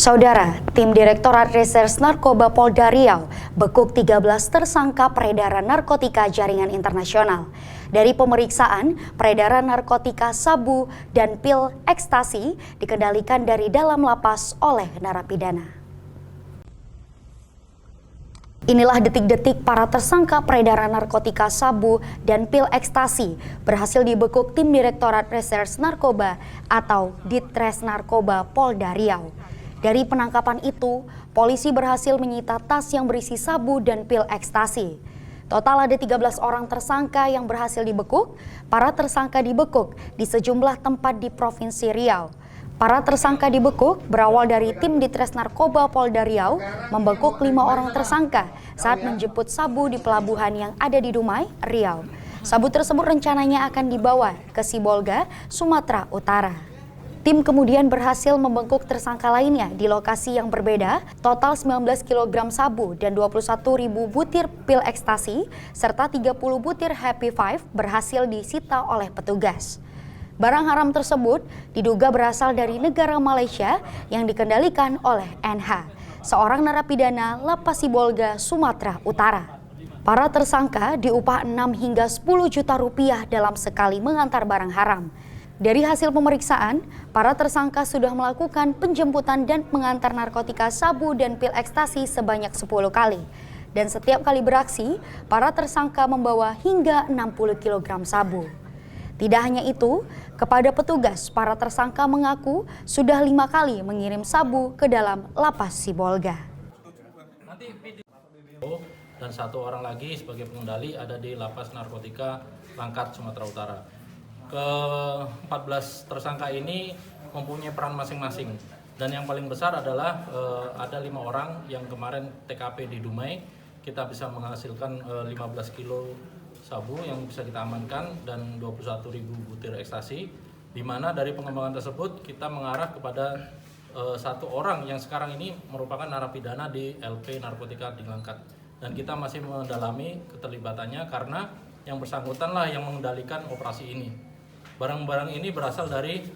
Saudara, tim Direktorat Reserse Narkoba Polda Riau bekuk 13 tersangka peredaran narkotika jaringan internasional. Dari pemeriksaan, peredaran narkotika sabu dan pil ekstasi dikendalikan dari dalam lapas oleh narapidana. Inilah detik-detik para tersangka peredaran narkotika sabu dan pil ekstasi berhasil dibekuk tim Direktorat Reserse Narkoba atau Ditres Narkoba Polda Riau. Dari penangkapan itu, polisi berhasil menyita tas yang berisi sabu dan pil ekstasi. Total ada 13 orang tersangka yang berhasil dibekuk. Para tersangka dibekuk di sejumlah tempat di Provinsi Riau. Para tersangka dibekuk berawal dari tim Ditres Narkoba Polda Riau membekuk 5 orang tersangka saat menjemput sabu di pelabuhan yang ada di Dumai, Riau. Sabu tersebut rencananya akan dibawa ke Sibolga, Sumatera Utara. Tim kemudian berhasil membekuk tersangka lainnya di lokasi yang berbeda, total 19 kg sabu dan 21.000 butir pil ekstasi, serta 30 butir Happy Five berhasil disita oleh petugas. Barang haram tersebut diduga berasal dari negara Malaysia yang dikendalikan oleh NH, seorang narapidana Lapas Sibolga, Sumatera Utara. Para tersangka diupah 6 hingga 10 juta rupiah dalam sekali mengantar barang haram. Dari hasil pemeriksaan, para tersangka sudah melakukan penjemputan dan mengantar narkotika sabu dan pil ekstasi sebanyak 10 kali. Dan setiap kali beraksi, para tersangka membawa hingga 60 kg sabu. Tidak hanya itu, kepada petugas, para tersangka mengaku sudah 5 kali mengirim sabu ke dalam lapas Sibolga. Dan 1 orang lagi sebagai pengendali ada di lapas narkotika Langkat, Sumatera Utara. Ke-14 tersangka ini mempunyai peran masing-masing, dan yang paling besar adalah ada 5 orang yang kemarin TKP di Dumai. Kita bisa menghasilkan 15 kilo sabu yang bisa kita amankan dan 21.000 butir ekstasi, di mana dari pengembangan tersebut kita mengarah kepada 1 orang yang sekarang ini merupakan narapidana di LP Narkotika di Langkat, dan kita masih mendalami keterlibatannya karena yang bersangkutanlah yang mengendalikan operasi ini. Barang-barang ini berasal dari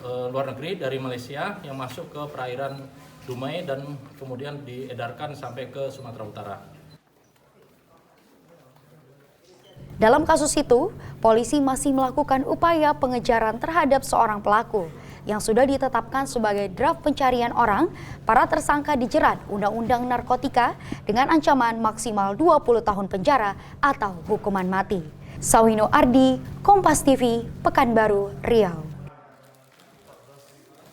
luar negeri, dari Malaysia yang masuk ke perairan Dumai dan kemudian diedarkan sampai ke Sumatera Utara. Dalam kasus itu, polisi masih melakukan upaya pengejaran terhadap seorang pelaku yang sudah ditetapkan sebagai draft pencarian orang. Para tersangka dijerat Undang-Undang Narkotika dengan ancaman maksimal 20 tahun penjara atau hukuman mati. Sawino Ardi, Kompas TV, Pekanbaru, Riau.